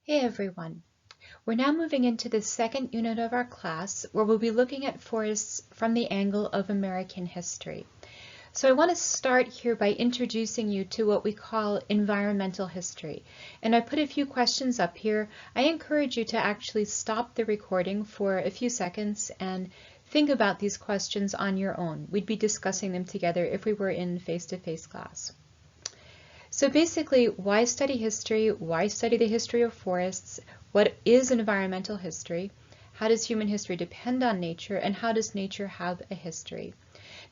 Hey everyone! We're now moving into the second unit of our class where we'll be looking at forests from the angle of American history. So I want to start here by introducing you to what we call environmental history. And I put a few questions up here. I encourage you to actually stop the recording for a few seconds and think about these questions on your own. We'd be discussing them together if we were in face-to-face class. So basically, why study history? Why study the history of forests? What is environmental history? How does human history depend on nature? And how does nature have a history?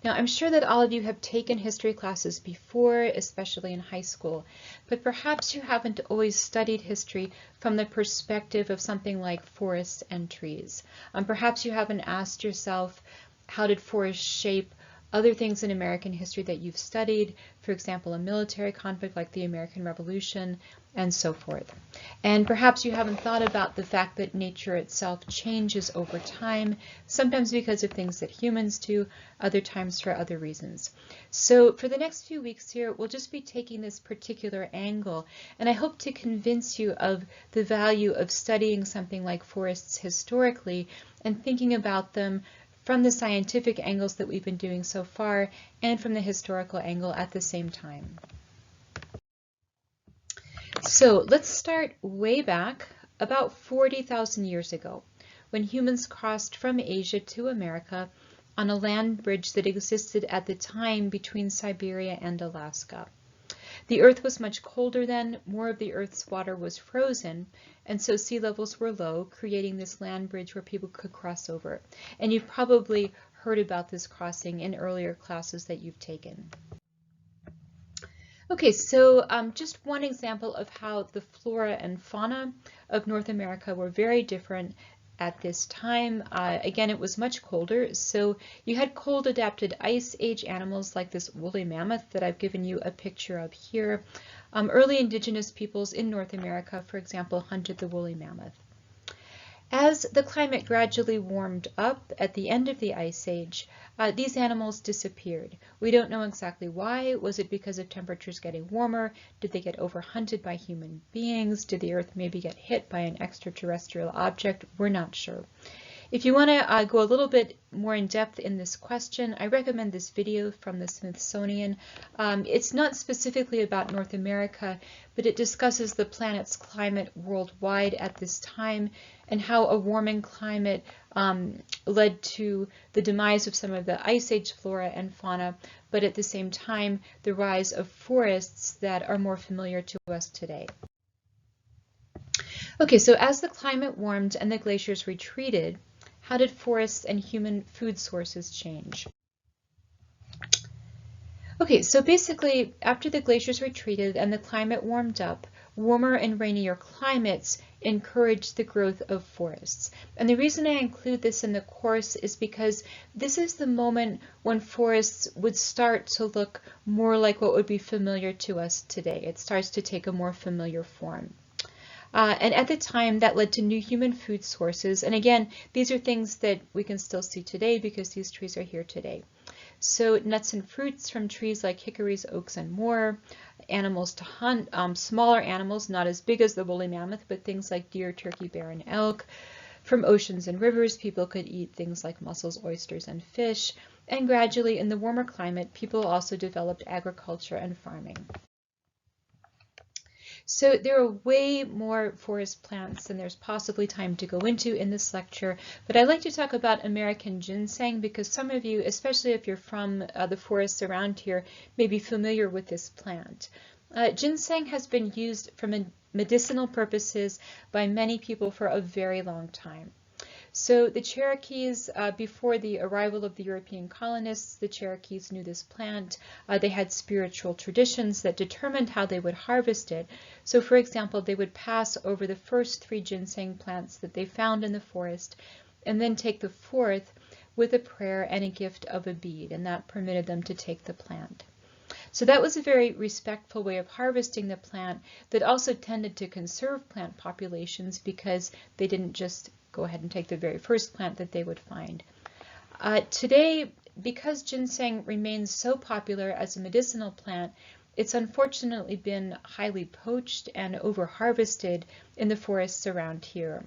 Now, I'm sure that all of you have taken history classes before, especially in high school, but perhaps you haven't always studied history from the perspective of something like forests and trees. Perhaps you haven't asked yourself, how did forests shape other things in American history that you've studied, for example, a military conflict like the American Revolution, and so forth. And perhaps you haven't thought about the fact that nature itself changes over time, sometimes because of things that humans do, other times for other reasons. So for the next few weeks here, we'll just be taking this particular angle, and I hope to convince you of the value of studying something like forests historically and thinking about them from the scientific angles that we've been doing so far and from the historical angle at the same time. So let's start way back about 40,000 years ago when humans crossed from Asia to America on a land bridge that existed at the time between Siberia and Alaska. The Earth was much colder then, more of the Earth's water was frozen, and so sea levels were low, creating this land bridge where people could cross over. And you've probably heard about this crossing in earlier classes that you've taken. Okay, so just one example of how the flora and fauna of North America were very different at this time. Again, it was much colder, so you had cold-adapted Ice Age animals like this woolly mammoth that I've given you a picture of here. Early indigenous peoples in North America, for example, hunted the woolly mammoth. As the climate gradually warmed up at the end of the Ice Age, these animals disappeared. We don't know exactly why. Was it because of temperatures getting warmer? Did they get overhunted by human beings? Did the Earth maybe get hit by an extraterrestrial object? We're not sure. If you want to go a little bit more in depth in this question, I recommend this video from the Smithsonian. It's not specifically about North America, but it discusses the planet's climate worldwide at this time and how a warming climate led to the demise of some of the Ice Age flora and fauna, but at the same time, the rise of forests that are more familiar to us today. Okay, so as the climate warmed and the glaciers retreated, how did forests and human food sources change? Okay, so basically, after the glaciers retreated and the climate warmed up, warmer and rainier climates encouraged the growth of forests. And the reason I include this in the course is because this is the moment when forests would start to look more like what would be familiar to us today. It starts to take a more familiar form. And at the time, that led to new human food sources. And again, these are things that we can still see today because these trees are here today. So nuts and fruits from trees like hickories, oaks, and more, animals to hunt, smaller animals, not as big as the woolly mammoth, but things like deer, turkey, bear, and elk. From oceans and rivers, people could eat things like mussels, oysters, and fish. And gradually, in the warmer climate, people also developed agriculture and farming. So there are way more forest plants than there's possibly time to go into in this lecture, but I'd like to talk about American ginseng because some of you, especially if you're from the forests around here, may be familiar with this plant. Ginseng has been used for medicinal purposes by many people for a very long time. So the Cherokees, before the arrival of the European colonists, the Cherokees knew this plant. They had spiritual traditions that determined how they would harvest it. So for example, they would pass over the first 3 ginseng plants that they found in the forest and then take the 4th with a prayer and a gift of a bead, and that permitted them to take the plant. So that was a very respectful way of harvesting the plant that also tended to conserve plant populations because they didn't just go ahead and take the very first plant that they would find. Today, because ginseng remains so popular as a medicinal plant, it's unfortunately been highly poached and over-harvested in the forests around here.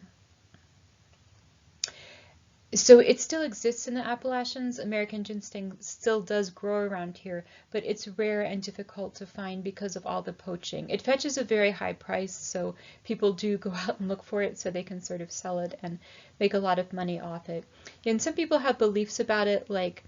So it still exists in the Appalachians. American ginseng still does grow around here, but it's rare and difficult to find because of all the poaching. It fetches a very high price, so people do go out and look for it so they can sort of sell it and make a lot of money off it. And some people have beliefs about it, like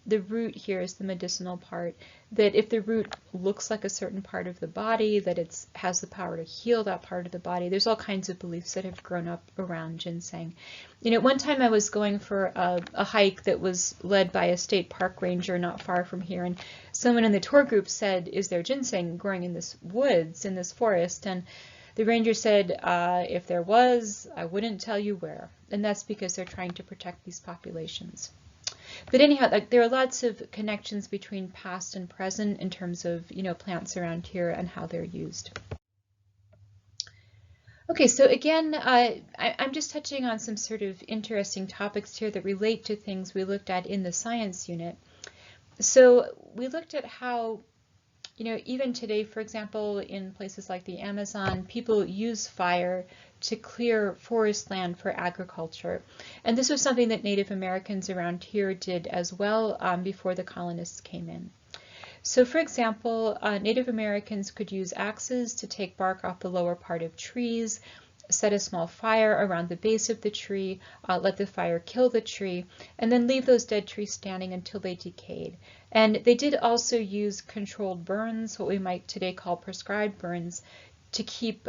the root here is the medicinal part, that if the root looks like a certain part of the body, that it has the power to heal that part of the body. There's all kinds of beliefs that have grown up around ginseng. You know, one time I was going for a hike that was led by a state park ranger not far from here, and someone in the tour group said, "Is there ginseng growing in this woods, in this forest?" And the ranger said, if there was, I wouldn't tell you where. And that's because they're trying to protect these populations. But anyhow, like, there are lots of connections between past and present in terms of, you know, plants around here and how they're used. Okay, so again, I'm just touching on some sort of interesting topics here that relate to things we looked at in the science unit. So we looked at how, you know, even today, for example, in places like the Amazon, people use fire to clear forest land for agriculture. And this was something that Native Americans around here did as well before the colonists came in. So for example, Native Americans could use axes to take bark off the lower part of trees, set a small fire around the base of the tree, let the fire kill the tree, and then leave those dead trees standing until they decayed. And they did also use controlled burns, what we might today call prescribed burns, to keep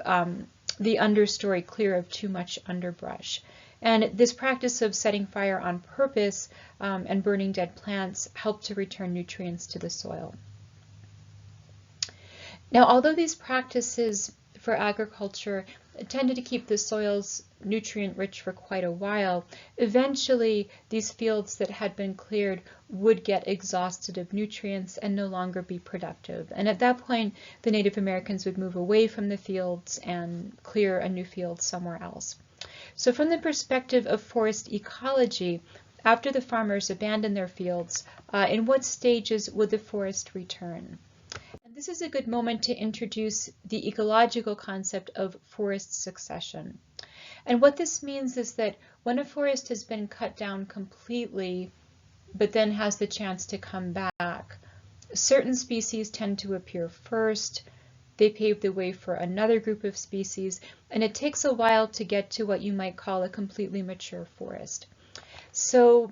the understory clear of too much underbrush. And this practice of setting fire on purpose and burning dead plants helped to return nutrients to the soil. Now, although these practices for agriculture tended to keep the soils nutrient rich for quite a while, eventually these fields that had been cleared would get exhausted of nutrients and no longer be productive. And at that point, the Native Americans would move away from the fields and clear a new field somewhere else. So from the perspective of forest ecology, after the farmers abandoned their fields, in what stages would the forest return? This is a good moment to introduce the ecological concept of forest succession. And what this means is that when a forest has been cut down completely, but then has the chance to come back, certain species tend to appear first. They pave the way for another group of species, and it takes a while to get to what you might call a completely mature forest. So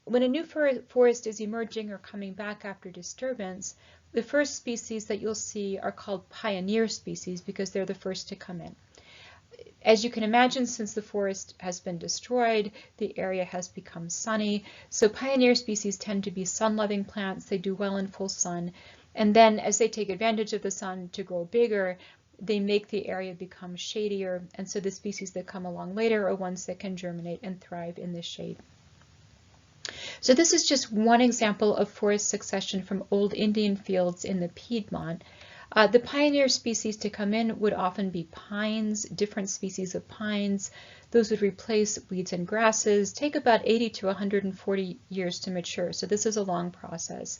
when a new forest is emerging or coming back after disturbance, the first species that you'll see are called pioneer species because they're the first to come in. As you can imagine, since the forest has been destroyed, the area has become sunny. So pioneer species tend to be sun-loving plants. They do well in full sun. And then as they take advantage of the sun to grow bigger, they make the area become shadier. And so the species that come along later are ones that can germinate and thrive in the shade. So this is just one example of forest succession from old Indian fields in the Piedmont. The pioneer species to come in would often be pines, different species of pines. Those would replace weeds and grasses, take about 80 to 140 years to mature. So this is a long process.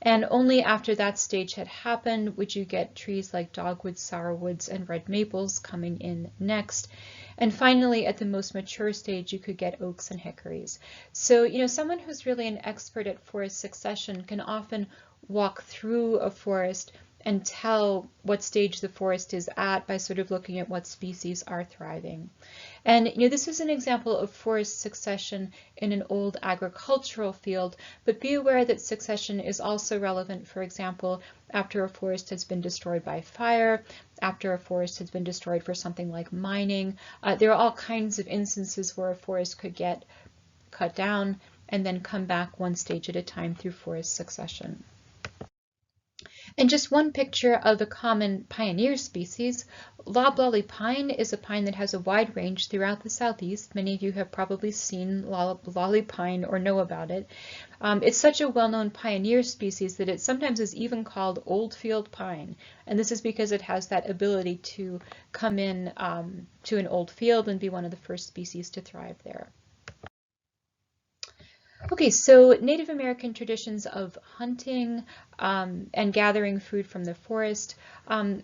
And only after that stage had happened would you get trees like dogwoods, sourwoods, and red maples coming in next. And finally, at the most mature stage, you could get oaks and hickories. So, you know, someone who's really an expert at forest succession can often walk through a forest and tell what stage the forest is at by sort of looking at what species are thriving. And you know, this is an example of forest succession in an old agricultural field, but be aware that succession is also relevant, for example, after a forest has been destroyed by fire, after a forest has been destroyed for something like mining. There are all kinds of instances where a forest could get cut down and then come back one stage at a time through forest succession. And just one picture of a common pioneer species. Loblolly pine is a pine that has a wide range throughout the southeast. Many of you have probably seen loblolly pine or know about it. It's such a well-known pioneer species that it sometimes is even called old field pine. And this is because it has that ability to come in to an old field and be one of the first species to thrive there. Okay, so Native American traditions of hunting and gathering food from the forest.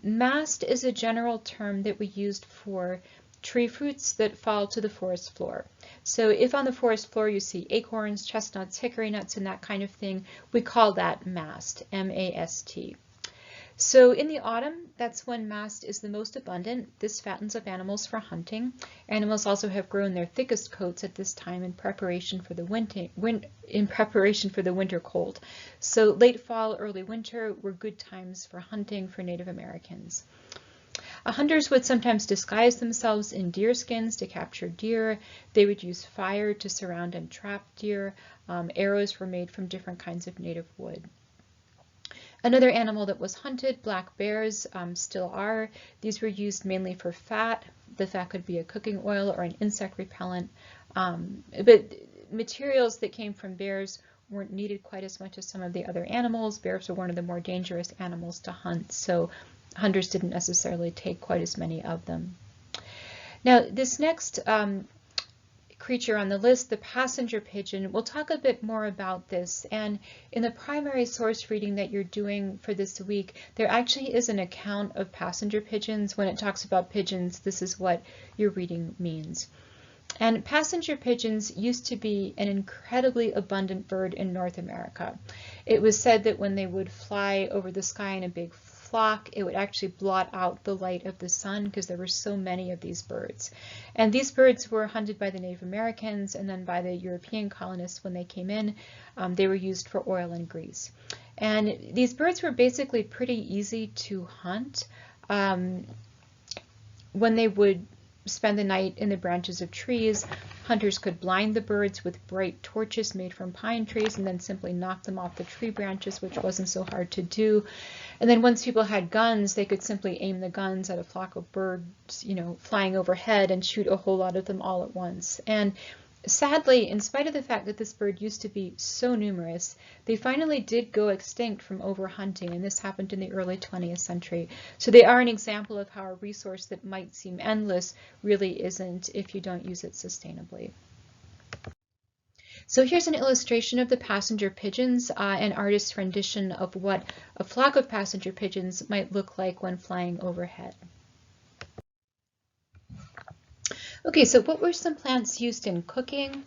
Mast is a general term that we used for tree fruits that fall to the forest floor. So if on the forest floor you see acorns, chestnuts, hickory nuts, and that kind of thing, we call that mast, M-A-S-T. So in the autumn, that's when mast is the most abundant. This fattens up animals for hunting. Animals also have grown their thickest coats at this time in preparation for the winter cold. So late fall, early winter were good times for hunting for Native Americans. Hunters would sometimes disguise themselves in deer skins to capture deer. They would use fire to surround and trap deer. Arrows were made from different kinds of native wood. Another animal that was hunted, black bears, still are. These were used mainly for fat. The fat could be a cooking oil or an insect repellent. But materials that came from bears weren't needed quite as much as some of the other animals. Bears were one of the more dangerous animals to hunt, so hunters didn't necessarily take quite as many of them. Now, this next creature on the list, the passenger pigeon, we'll talk a bit more about this. And in the primary source reading that you're doing for this week, there actually is an account of passenger pigeons. When it talks about pigeons, this is what your reading means. And passenger pigeons used to be an incredibly abundant bird in North America. It was said that when they would fly over the sky in a big flock, it would actually blot out the light of the sun because there were so many of these birds. And these birds were hunted by the Native Americans and then by the European colonists when they came in. They were used for oil and grease. And these birds were basically pretty easy to hunt. When they would spend the night in the branches of trees, hunters could blind the birds with bright torches made from pine trees and then simply knock them off the tree branches, which wasn't so hard to do. And then once people had guns, they could simply aim the guns at a flock of birds, flying overhead and shoot a whole lot of them all at once. And sadly, in spite of the fact that this bird used to be so numerous, they finally did go extinct from overhunting, and this happened in the early 20th century. So they are an example of how a resource that might seem endless really isn't if you don't use it sustainably. So here's an illustration of the passenger pigeons, an artist's rendition of what a flock of passenger pigeons might look like when flying overhead. Okay, so what were some plants used in cooking?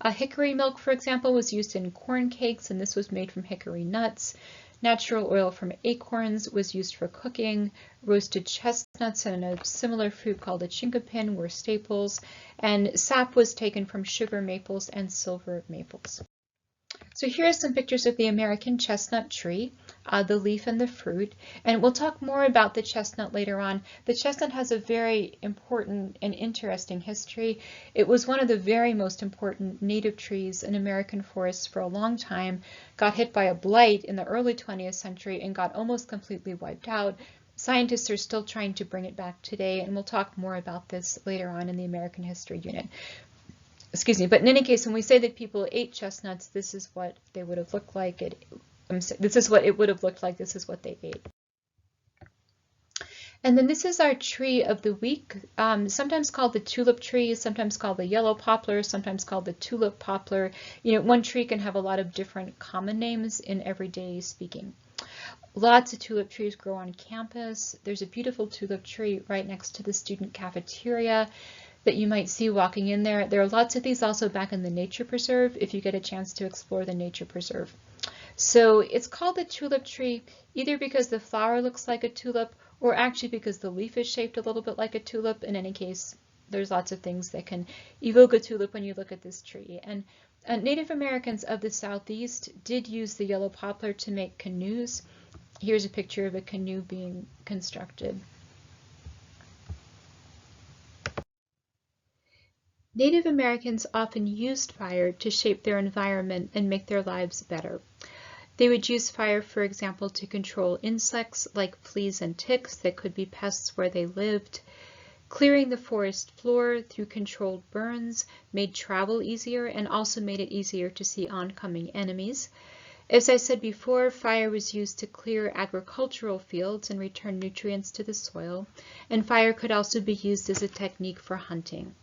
Hickory milk, for example, was used in corn cakes, and this was made from hickory nuts. Natural oil from acorns was used for cooking. Roasted chestnuts and a similar fruit called a chinkapin were staples. And sap was taken from sugar maples and silver maples. So here are some pictures of the American chestnut tree, the leaf and the fruit. And we'll talk more about the chestnut later on. The chestnut has a very important and interesting history. It was one of the very most important native trees in American forests for a long time, got hit by a blight in the early 20th century and got almost completely wiped out. Scientists are still trying to bring it back today, and we'll talk more about this later on in the American History Unit. Excuse me, but in any case, when we say that people ate chestnuts, this is what they would have looked like. This is what it would have looked like. This is what they ate. And then this is our tree of the week, sometimes called the tulip tree, sometimes called the yellow poplar, sometimes called the tulip poplar. One tree can have a lot of different common names in everyday speaking. Lots of tulip trees grow on campus. There's a beautiful tulip tree right next to the student cafeteria that you might see walking in there. There are lots of these also back in the nature preserve if you get a chance to explore the nature preserve. So it's called the tulip tree either because the flower looks like a tulip or actually because the leaf is shaped a little bit like a tulip. In any case, there's lots of things that can evoke a tulip when you look at this tree. And Native Americans of the Southeast did use the yellow poplar to make canoes. Here's a picture of a canoe being constructed. Native Americans often used fire to shape their environment and make their lives better. They would use fire, for example, to control insects like fleas and ticks that could be pests where they lived. Clearing the forest floor through controlled burns made travel easier and also made it easier to see oncoming enemies. As I said before, fire was used to clear agricultural fields and return nutrients to the soil, and fire could also be used as a technique for hunting.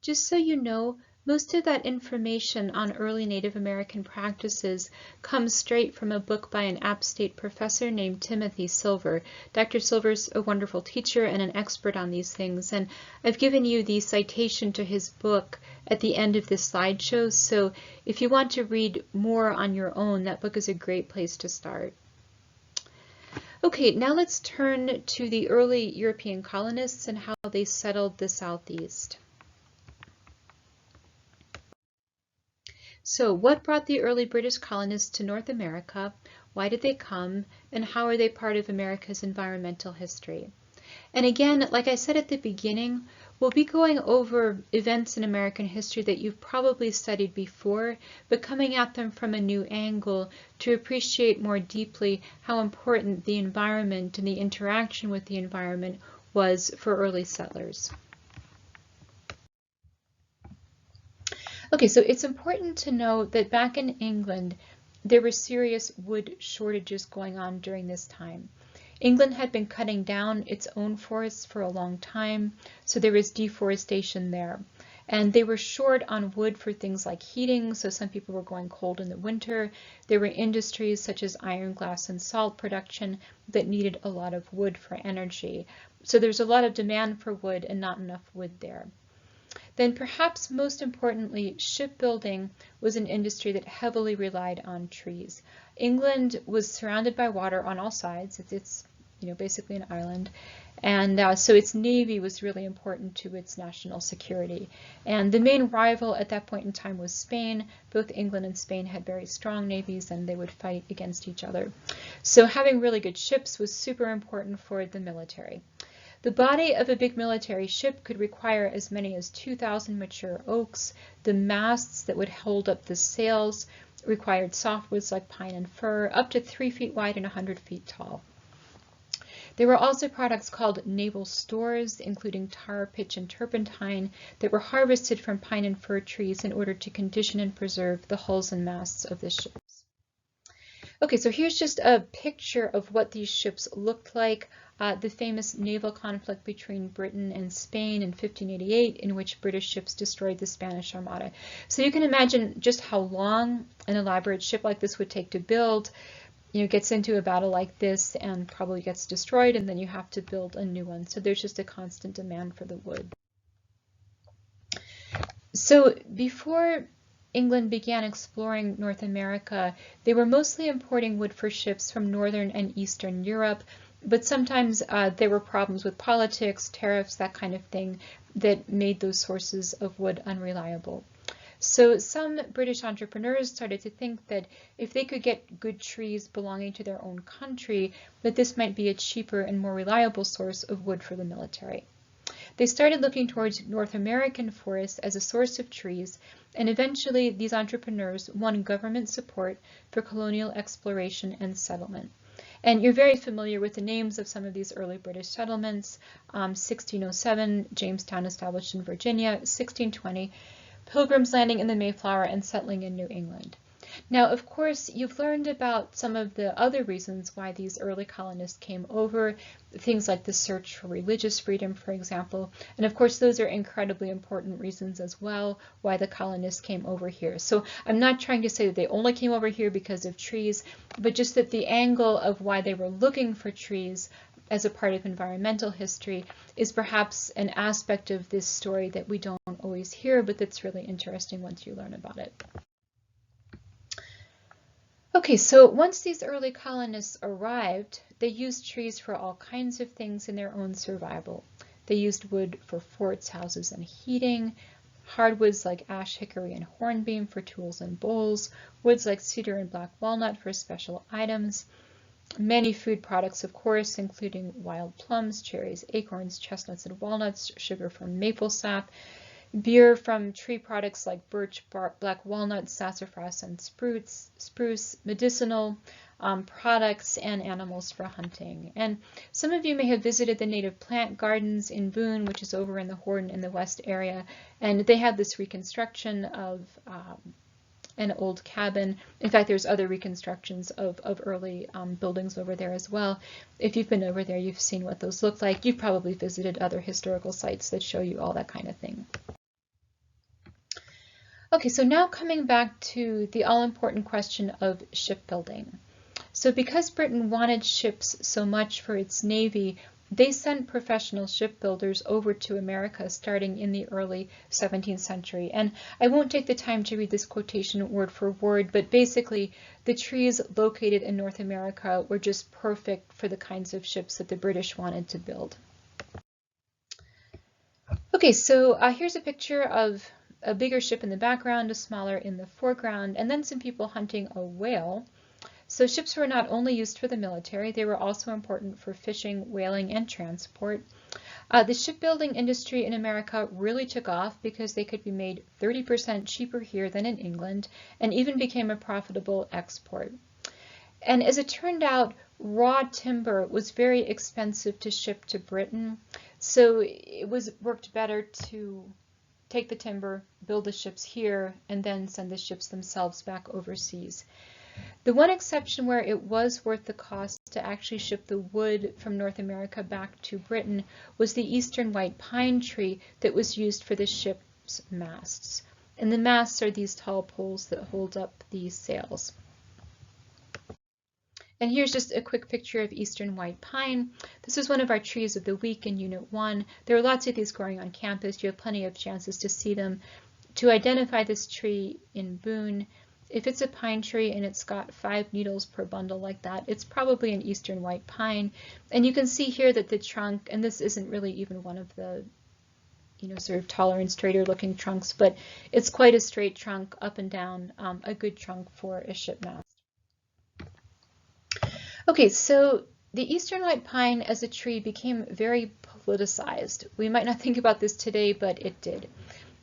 Just so you know, Most of that information on early Native American practices comes straight from a book by an App State professor named Timothy Silver. Dr. Silver's a wonderful teacher and an expert on these things, and I've given you the citation to his book at the end of this slideshow, so if you want to read more on your own, that book is a great place to start. Okay, now let's turn to the early European colonists and how they settled the Southeast. So what brought the early British colonists to North America? Why did they come? And how are they part of America's environmental history? And again, like I said at the beginning, we'll be going over events in American history that you've probably studied before, but coming at them from a new angle to appreciate more deeply how important the environment and the interaction with the environment was for early settlers. Okay, so it's important to know that back in England, there were serious wood shortages going on during this time. England had been cutting down its own forests for a long time, so there was deforestation there. And they were short on wood for things like heating, so some people were going cold in the winter. There were industries such as iron, glass, and salt production that needed a lot of wood for energy. So there's a lot of demand for wood and not enough wood there. Then perhaps most importantly, shipbuilding was an industry that heavily relied on trees. England was surrounded by water on all sides. It's basically an island. And so its navy was really important to its national security. And the main rival at that point in time was Spain. Both England and Spain had very strong navies and they would fight against each other. So having really good ships was super important for the military. The body of a big military ship could require as many as 2,000 mature oaks. The masts that would hold up the sails required softwoods like pine and fir, up to 3 feet wide and 100 feet tall. There were also products called naval stores, including tar, pitch, and turpentine, that were harvested from pine and fir trees in order to condition and preserve the hulls and masts of the ships. Okay, so here's just a picture of what these ships looked like. The famous naval conflict between Britain and Spain in 1588, in which British ships destroyed the Spanish Armada. So you can imagine just how long an elaborate ship like this would take to build. Gets into a battle like this and probably gets destroyed, and then you have to build a new one. So there's just a constant demand for the wood. So before England began exploring North America, they were mostly importing wood for ships from Northern and Eastern Europe, but sometimes there were problems with politics, tariffs, that kind of thing, that made those sources of wood unreliable. So some British entrepreneurs started to think that if they could get good trees belonging to their own country, that this might be a cheaper and more reliable source of wood for the military. They started looking towards North American forests as a source of trees, and eventually these entrepreneurs won government support for colonial exploration and settlement. And you're very familiar with the names of some of these early British settlements. 1607, Jamestown established in Virginia, 1620, Pilgrims landing in the Mayflower and settling in New England. Now, of course, you've learned about some of the other reasons why these early colonists came over, things like the search for religious freedom, for example. And of course, those are incredibly important reasons as well why the colonists came over here. So I'm not trying to say that they only came over here because of trees, but just that the angle of why they were looking for trees as a part of environmental history is perhaps an aspect of this story that we don't always hear, but that's really interesting once you learn about it. Okay, so once these early colonists arrived, they used trees for all kinds of things in their own survival. They used wood for forts, houses, and heating, hardwoods like ash, hickory, and hornbeam for tools and bowls, woods like cedar and black walnut for special items, many food products, of course, including wild plums, cherries, acorns, chestnuts, and walnuts, sugar from maple sap, beer from tree products like birch, bark, black walnut, sassafras, and spruce, medicinal products, and animals for hunting. And some of you may have visited the native plant gardens in Boone, which is over in the Horton in the West area, and they have this reconstruction of an old cabin. In fact, there's other reconstructions of early buildings over there as well. If you've been over there, you've seen what those look like. You've probably visited other historical sites that show you all that kind of thing. Okay, so now coming back to the all-important question of shipbuilding. So because Britain wanted ships so much for its navy, they sent professional shipbuilders over to America starting in the early 17th century. And I won't take the time to read this quotation word for word, but basically the trees located in North America were just perfect for the kinds of ships that the British wanted to build. Okay, so here's a picture of a bigger ship in the background, a smaller in the foreground, and then some people hunting a whale. So ships were not only used for the military, they were also important for fishing, whaling, and transport. The shipbuilding industry in America really took off because they could be made 30% cheaper here than in England, and even became a profitable export. And as it turned out, raw timber was very expensive to ship to Britain, so it worked better to take the timber, build the ships here, and then send the ships themselves back overseas. The one exception where it was worth the cost to actually ship the wood from North America back to Britain was the eastern white pine tree that was used for the ship's masts. And the masts are these tall poles that hold up the sails. And here's just a quick picture of eastern white pine. This is one of our trees of the week in Unit 1. There are lots of these growing on campus. You have plenty of chances to see them. To identify this tree in Boone, if it's a pine tree and it's got 5 needles per bundle like that, it's probably an eastern white pine. And you can see here that the trunk, and this isn't really even one of the sort of taller and straighter looking trunks, but it's quite a straight trunk up and down, a good trunk for a ship mast. Okay, so the eastern white pine as a tree became very politicized. We might not think about this today, but it did.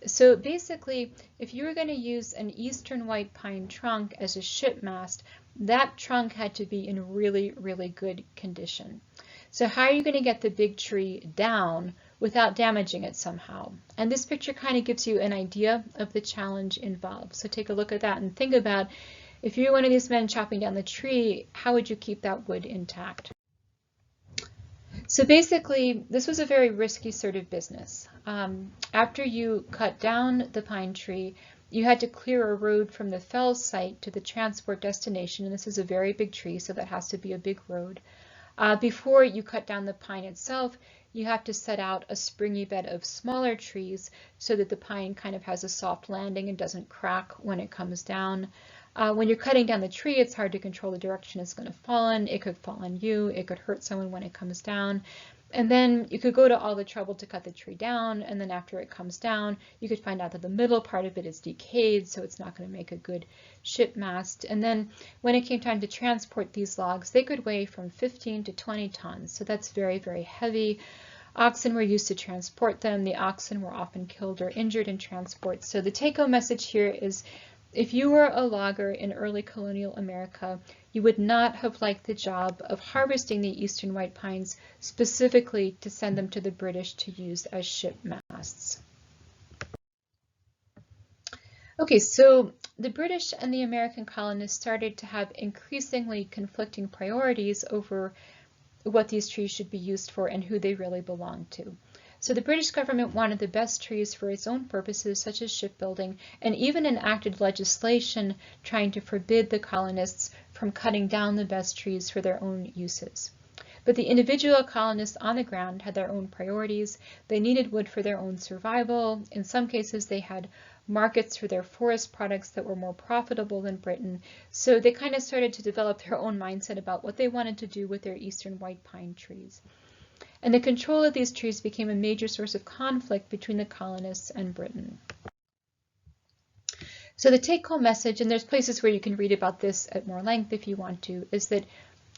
So basically, if you were going to use an eastern white pine trunk as a ship mast, that trunk had to be in really, really good condition. So how are you going to get the big tree down without damaging it somehow? And this picture kind of gives you an idea of the challenge involved. So take a look at that and think about, if you're one of these men chopping down the tree, how would you keep that wood intact? So basically, this was a very risky sort of business. After you cut down the pine tree, you had to clear a road from the fell site to the transport destination, and this is a very big tree, so that has to be a big road. Before you cut down the pine itself, you have to set out a springy bed of smaller trees so that the pine kind of has a soft landing and doesn't crack when it comes down. When you're cutting down the tree, it's hard to control the direction it's going to fall in. It could fall on you. It could hurt someone when it comes down. And then you could go to all the trouble to cut the tree down, and then after it comes down, you could find out that the middle part of it is decayed, so it's not going to make a good ship mast. And then when it came time to transport these logs, they could weigh from 15 to 20 tons, so that's very, very heavy. Oxen were used to transport them. The oxen were often killed or injured in transport. So the take-home message here is, if you were a logger in early colonial America, you would not have liked the job of harvesting the eastern white pines specifically to send them to the British to use as ship masts. Okay, so the British and the American colonists started to have increasingly conflicting priorities over what these trees should be used for and who they really belonged to. So the British government wanted the best trees for its own purposes, such as shipbuilding, and even enacted legislation trying to forbid the colonists from cutting down the best trees for their own uses. But the individual colonists on the ground had their own priorities. They needed wood for their own survival. In some cases, they had markets for their forest products that were more profitable than Britain. So they kind of started to develop their own mindset about what they wanted to do with their eastern white pine trees. And the control of these trees became a major source of conflict between the colonists and Britain. So the take-home message, and there's places where you can read about this at more length if you want to, is that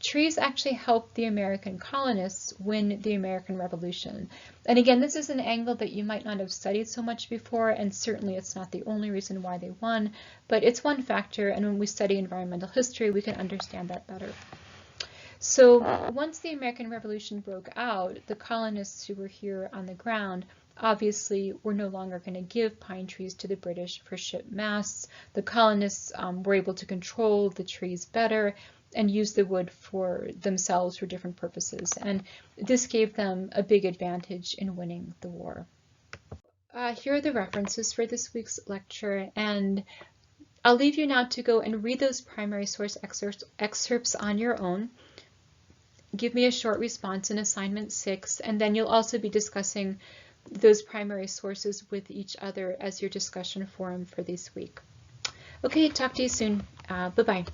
trees actually helped the American colonists win the American Revolution. And again, this is an angle that you might not have studied so much before, and certainly it's not the only reason why they won, but it's one factor, and when we study environmental history, we can understand that better. So once the American Revolution broke out, the colonists who were here on the ground obviously were no longer going to give pine trees to the British for ship masts. The colonists were able to control the trees better and use the wood for themselves for different purposes. And this gave them a big advantage in winning the war. Here are the references for this week's lecture, and I'll leave you now to go and read those primary source excerpts on your own. Give me a short response in assignment 6, and then you'll also be discussing those primary sources with each other as your discussion forum for this week. Okay, talk to you soon. Bye-bye.